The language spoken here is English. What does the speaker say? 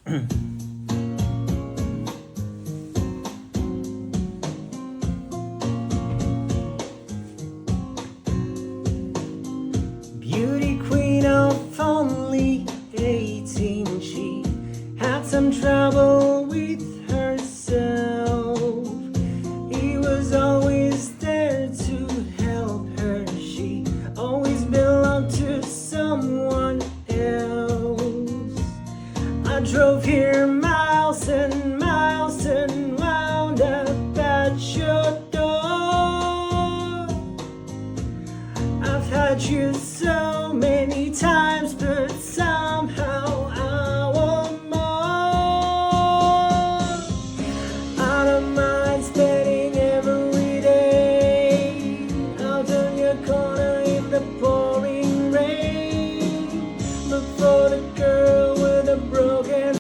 Beauty queen of only 18, she had some trouble with herself. He was always there to help her, she always belonged to someone else. I drove here miles and